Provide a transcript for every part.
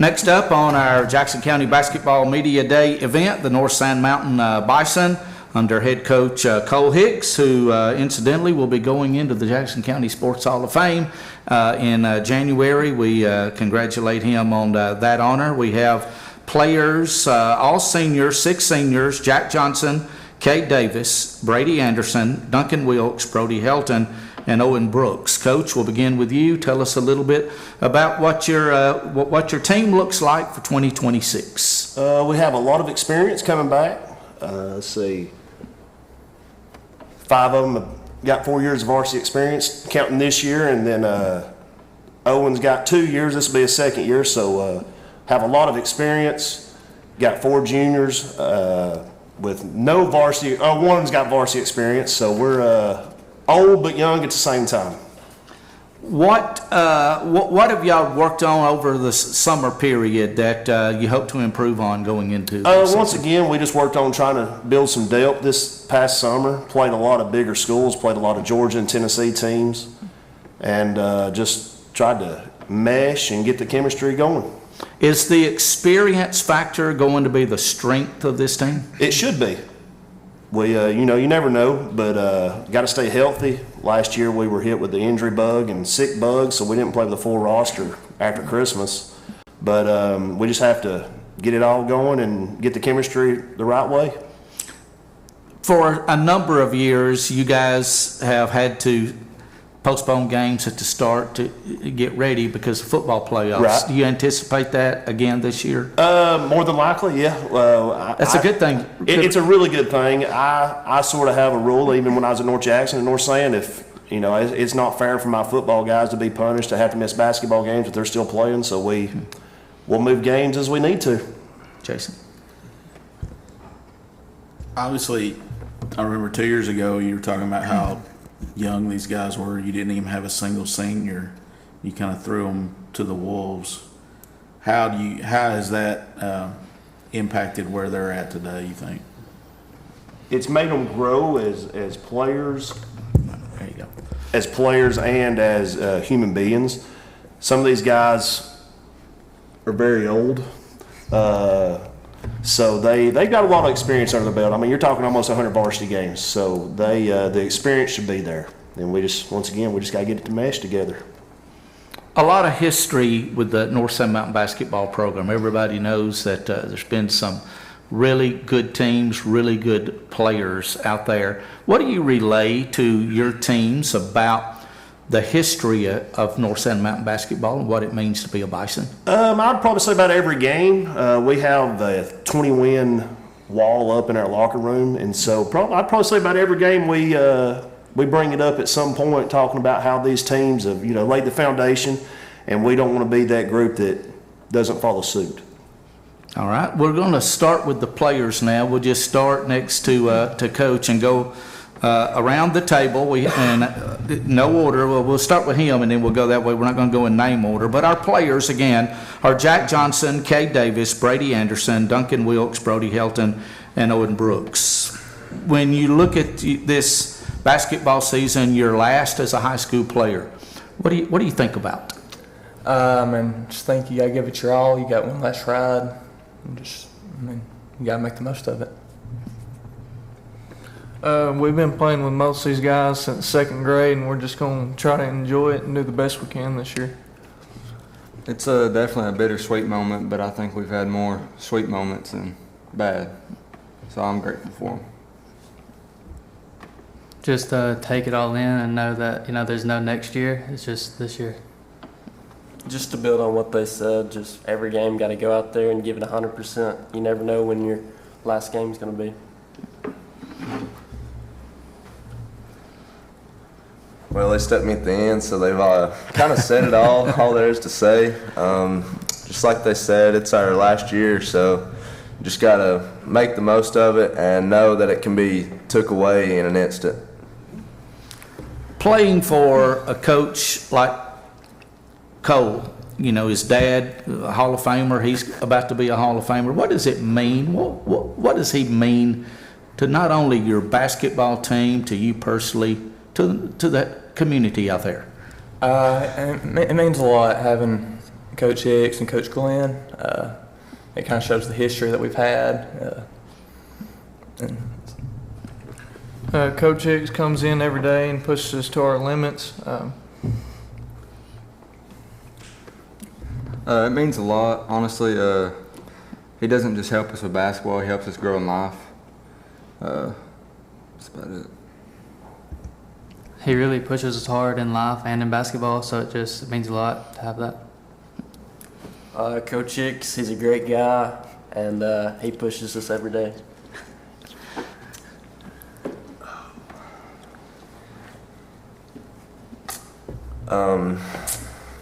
Next up on our Jackson County Basketball Media Day event, the North Sand Mountain Bison under head coach Cole Hicks, who incidentally will be going into the Jackson County Sports Hall of Fame in January. We congratulate him on that honor. We have players, all seniors, 6 seniors: Jack Johnson, Kade Davis, Brady Anderson, Duncan Wilks, Brody Helton, and Owen Brooks. Coach, we'll begin with you. Tell us a little bit about what your team looks like for 2026. We have a lot of experience coming back. Let's see. 5 of them have got 4 years of varsity experience, counting this year, and then Owen's got 2 years. This will be his 2nd year, so have a lot of experience. Got 4 juniors with no varsity. One's got varsity experience, so we're old but young at the same time. What have y'all worked on over the summer period that you hope to improve on going into once again, we just worked on trying to build some depth this past summer. Played a lot of bigger schools, played a lot of Georgia and Tennessee teams, and just tried to mesh and get the chemistry going. Is the experience factor going to be the strength of this team? It should be. We, you never know, but got to stay healthy. Last year we were hit with the injury bug and sick bug, so we didn't play with the full roster after Christmas. But we just have to get it all going and get the chemistry the right way. For a number of years, you guys have had to postpone games at the start to get ready because of football playoffs. Right. Do you anticipate that again this year? More than likely, yeah. That's a good thing. It's a really good thing. I sort of have a rule, even when I was at North Jackson and North Sand, if it's not fair for my football guys to be punished to have to miss basketball games if they're still playing. So we'll move games as we need to. Jason. Obviously, I remember 2 years ago you were talking about how young these guys were. You didn't even have a single senior. You kind of threw them to the wolves. How has that impacted where they're at today, you think? It's made them grow as players. There you go. As players and as human beings. Some of these guys are very old. So they've got a lot of experience under the belt. I mean, you're talking almost 100 varsity games. So the experience should be there. And we just got to get it to mesh together. A lot of history with the North Sand Mountain basketball program. Everybody knows that there's been some really good teams, really good players out there. What do you relay to your teams about the history of North Sand Mountain basketball and what it means to be a Bison? I'd probably say about every game. We have a 20-win wall up in our locker room, and so I'd probably say about every game we bring it up at some point, talking about how these teams have laid the foundation, and we don't want to be that group that doesn't follow suit. All right, we're going to start with the players now. We'll just start next to Coach and go around the table. No order. We'll start with him, and then we'll go that way. We're not going to go in name order. But our players, again, are Jack Johnson, Kade Davis, Brady Anderson, Duncan Wilks, Brody Helton, and Owen Brooks. When you look at this basketball season, your last as a high school player, what do you think about? Just think you got to give it your all. You got one last ride. You got to make the most of it. We've been playing with most of these guys since 2nd grade, and we're just going to try to enjoy it and do the best we can this year. It's definitely a bittersweet moment, but I think we've had more sweet moments than bad. So I'm grateful for them. Just take it all in and know that there's no next year. It's just this year. Just to build on what they said, just every game got to go out there and give it 100%. You never know when your last game is going to be. Well, they stepped me at the end, so they've kind of said it all there is to say. Just like they said, it's our last year, so just got to make the most of it and know that it can be took away in an instant. Playing for a coach like Cole, his dad, a Hall of Famer, he's about to be a Hall of Famer. What does it mean? What does he mean to not only your basketball team, to you personally, to that community out there? It means a lot having Coach Hicks and Coach Glenn. It kind of shows the history that we've had. Coach Hicks comes in every day and pushes us to our limits. It means a lot, honestly. He doesn't just help us with basketball; he helps us grow in life. That's about it. He really pushes us hard in life and in basketball, so it just means a lot to have that. Coach Hicks, he's a great guy, and he pushes us every day.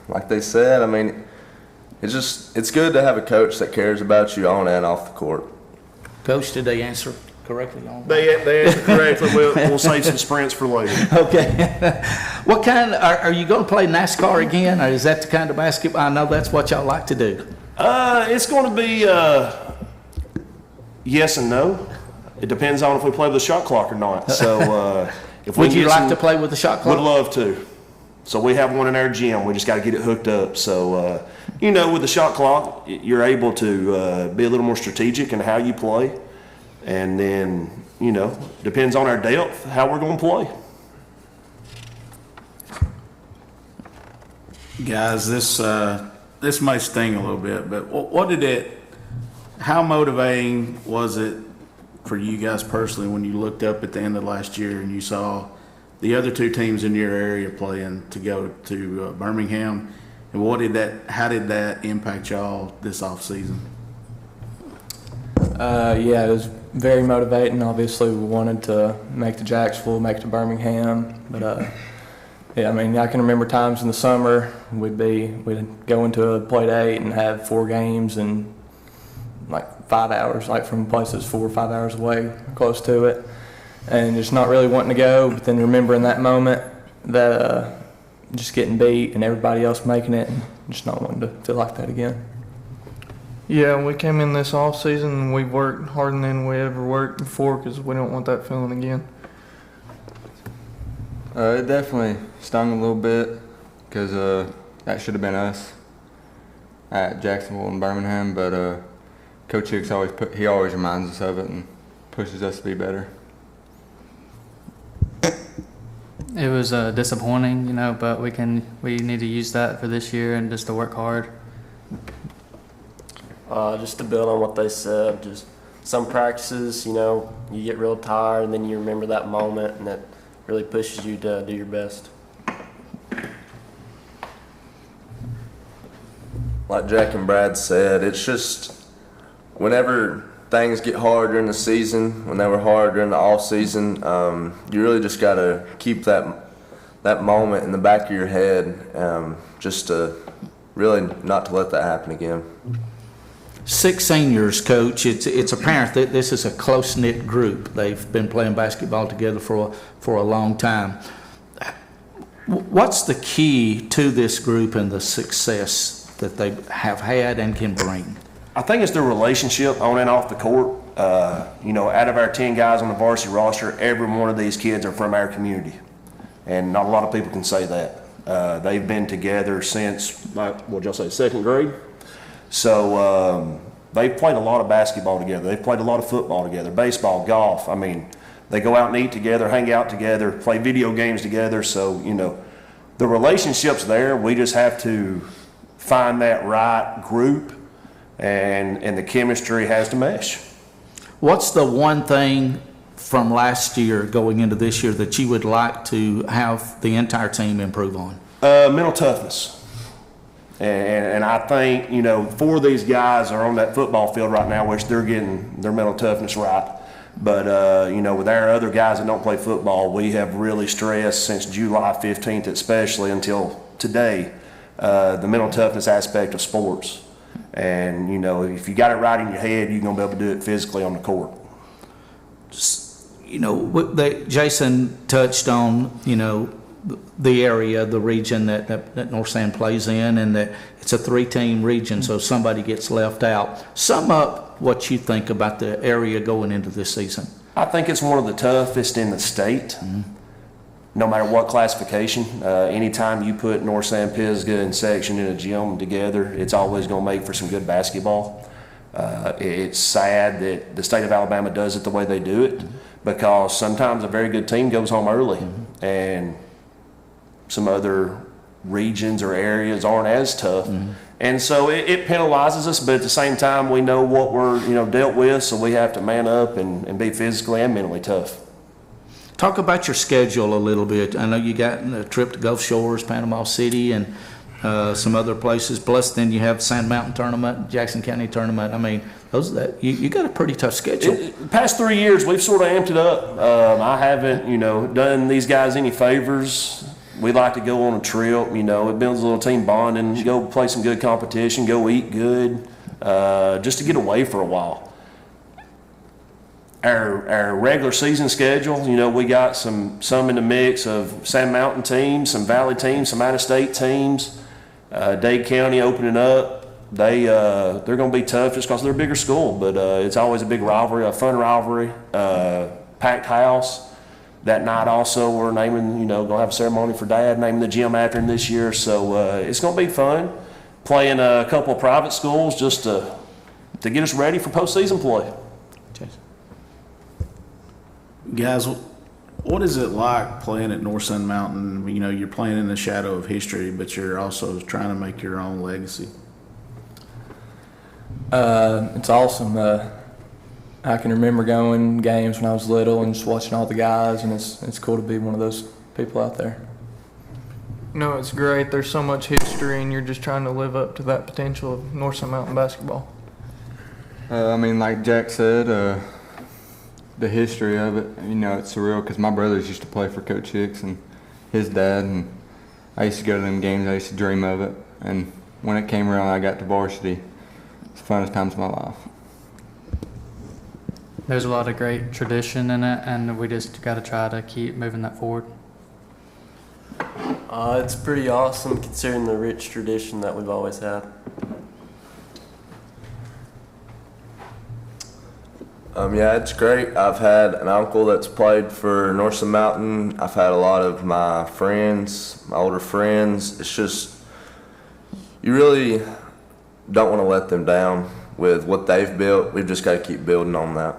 Like they said, I mean, it's good to have a coach that cares about you on and off the court. Coach, did they answer correctly on that? They answered correctly. We'll save some sprints for later. Okay. What kind, are you going to play NASCAR again, or is that the kind of basketball? I know that's what y'all like to do. It's going to be yes and no. It depends on if we play with the shot clock or not. So if we Would you like to play with the shot clock? Would love to. So we have one in our gym. We just got to get it hooked up. So, with the shot clock, you're able to be a little more strategic in how you play. And then, depends on our depth, how we're going to play. Guys, this may sting a little bit, but how motivating was it for you guys personally when you looked up at the end of last year and you saw the other two teams in your area playing to go to Birmingham, and how did that impact y'all this off season? Yeah, it was very motivating. Obviously, we wanted to make the Jacksonville, make it to Birmingham, but yeah, I mean, I can remember times in the summer we'd go into a play date and have 4 games in like 5 hours, like from places 4 or 5 hours away, close to it. And just not really wanting to go, but then remembering that moment that just getting beat and everybody else making it, and just not wanting to feel like that again. Yeah, we came in this off season and we worked harder than we ever worked before because we don't want that feeling again. It definitely stung a little bit because that should have been us at Jacksonville and Birmingham, but Coach Hicks always reminds us of it and pushes us to be better. It was disappointing, but we need to use that for this year and just to work hard. Just to build on what they said, just some practices, you get real tired and then you remember that moment and that really pushes you to do your best. Like Jack and Brad said, it's just whenever things get hard during the season, when they were hard during the off season, you really just got to keep that moment in the back of your head, just to really not to let that happen again. 6 seniors, Coach. It's apparent that this is a close-knit group. They've been playing basketball together for a long time. What's the key to this group and the success that they have had and can bring? I think it's their relationship on and off the court. Out of our 10 guys on the varsity roster, every one of these kids are from our community. And not a lot of people can say that. They've been together since, what'd y'all say, 2nd grade? So they've played a lot of basketball together. They've played a lot of football together, baseball, golf. I mean, they go out and eat together, hang out together, play video games together. So, the relationship's there. We just have to find that right group, and the chemistry has to mesh. What's the one thing from last year going into this year that you would like to have the entire team improve on? Mental toughness. And I think, 4 of these guys are on that football field right now, which they're getting their mental toughness right. But, with our other guys that don't play football, we have really stressed since July 15th especially until today, the mental toughness aspect of sports. And, if you got it right in your head, you're going to be able to do it physically on the court. Jason touched on, the area, the region that North Sand plays in, and that it's a 3-team region, so somebody gets left out. Sum up what you think about the area going into this season. I think it's one of the toughest in the state. no matter what classification. Anytime you put North San Pisgah and section in a gym together, it's always going to make for some good basketball. It's sad that the state of Alabama does it the way they do it, because sometimes a very good team goes home early, and some other regions or areas aren't as tough. And so it penalizes us, but at the same time, we know what we're dealt with, so we have to man up and be physically and mentally tough. Talk about your schedule a little bit. I know you got a trip to Gulf Shores, Panama City, and some other places. Plus, then you have Sand Mountain Tournament, Jackson County Tournament. I mean, you got a pretty tough schedule. The past 3 years, we've sort of amped it up. I haven't, done these guys any favors. We like to go on a trip. It builds a little team bonding. Go play some good competition. Go eat good, just to get away for a while. Our regular season schedule, we got some in the mix of Sand Mountain teams, some Valley teams, some out-of-state teams. Dade County opening up. They're going to be tough just because they're a bigger school, but it's always a big rivalry, a fun rivalry. Packed house. That night also we're naming, going to have a ceremony for Dad, naming the gym after him this year. So it's going to be fun. Playing a couple of private schools just to get us ready for postseason play. Guys, what is it like playing at North Sun Mountain? You're playing in the shadow of history, but you're also trying to make your own legacy. It's awesome. I can remember going games when I was little and just watching all the guys, and it's cool to be one of those people out there. No, it's great. There's so much history, and you're just trying to live up to that potential of North Sun Mountain basketball. Like Jack said, the history of it, it's surreal because my brothers used to play for Coach Hicks and his dad, and I used to go to them games. I used to dream of it, and when it came around, I got to varsity. It's the funnest times of my life. There's a lot of great tradition in it, and we just got to try to keep moving that forward. It's pretty awesome considering the rich tradition that we've always had. Yeah, it's great. I've had an uncle that's played for North Sun Mountain. I've had a lot of my friends, my older friends. It's just, you really don't want to let them down with what they've built. We've just got to keep building on that.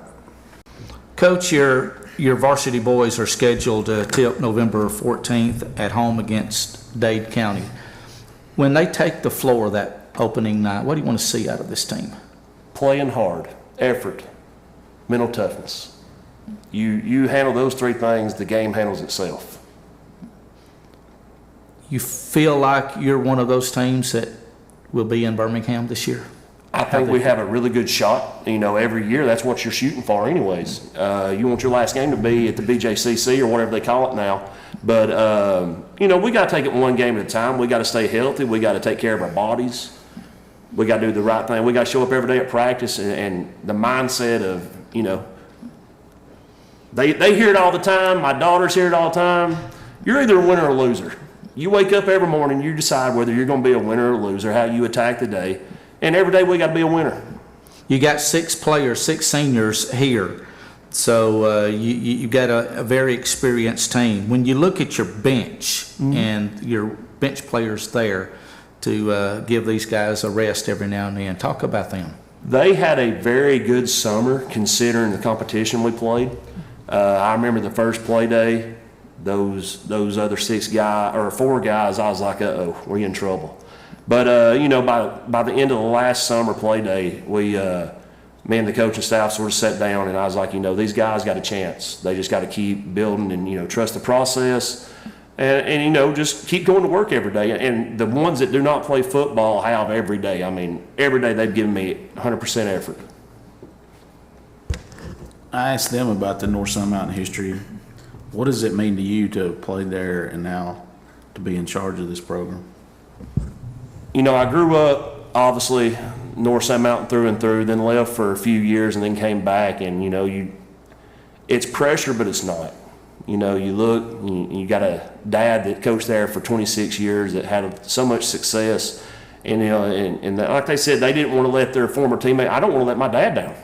Coach, your varsity boys are scheduled to tip November 14th at home against Dade County. When they take the floor that opening night, what do you want to see out of this team? Playing hard, effort, mental toughness. You handle those three things, the game handles itself. You feel like you're one of those teams that will be in Birmingham this year? I think we have a really good shot. Every year that's what you're shooting for anyways. You want your last game to be at the BJCC or whatever they call it now. But, we got to take it one game at a time. We got to stay healthy. We got to take care of our bodies. We got to do the right thing. We got to show up every day at practice, and the mindset of, they hear it all the time. My daughters hear it all the time. You're either a winner or a loser. You wake up every morning, you decide whether you're going to be a winner or a loser, how you attack the day. And every day we got to be a winner. You got 6 players, 6 seniors here. So you got a very experienced team. When you look at your bench and your bench players there to give these guys a rest every now and then, talk about them. They had a very good summer considering the competition we played. I remember the first play day, those other 4 guys, I was like, uh-oh, we're in trouble. But, by the end of the last summer play day, me and the coaching staff sort of sat down, and I was like, these guys got a chance. They just got to keep building and, trust the process and just keep going to work every day. And the ones that do not play football have every day. I mean, every day they've given me 100% effort. I asked them about the North Sun Mountain history. What does it mean to you to play there and now to be in charge of this program? I grew up, obviously, North Sun Mountain through and through, then left for a few years and then came back. And, it's pressure, but it's not. You look, you got a dad that coached there for 26 years that had so much success. And, and like they said, they didn't want to let their former teammate, I don't want to let my dad down.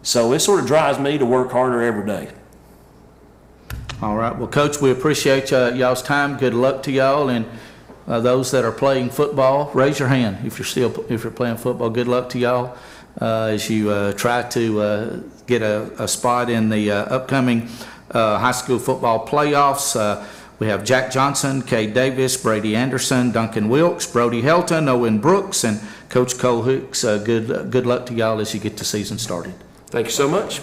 So it sort of drives me to work harder every day. All right. Well, Coach, we appreciate y'all's time. Good luck to y'all. And those that are playing football, raise your hand if you're playing football. Good luck to y'all as you try to get a spot in the upcoming high school football playoffs. We have Jack Johnson, Kade Davis, Brady Anderson, Duncan Wilks, Brody Helton, Owen Brooks, and Coach Cole Hicks. Good luck to y'all as you get the season started. Thank you so much.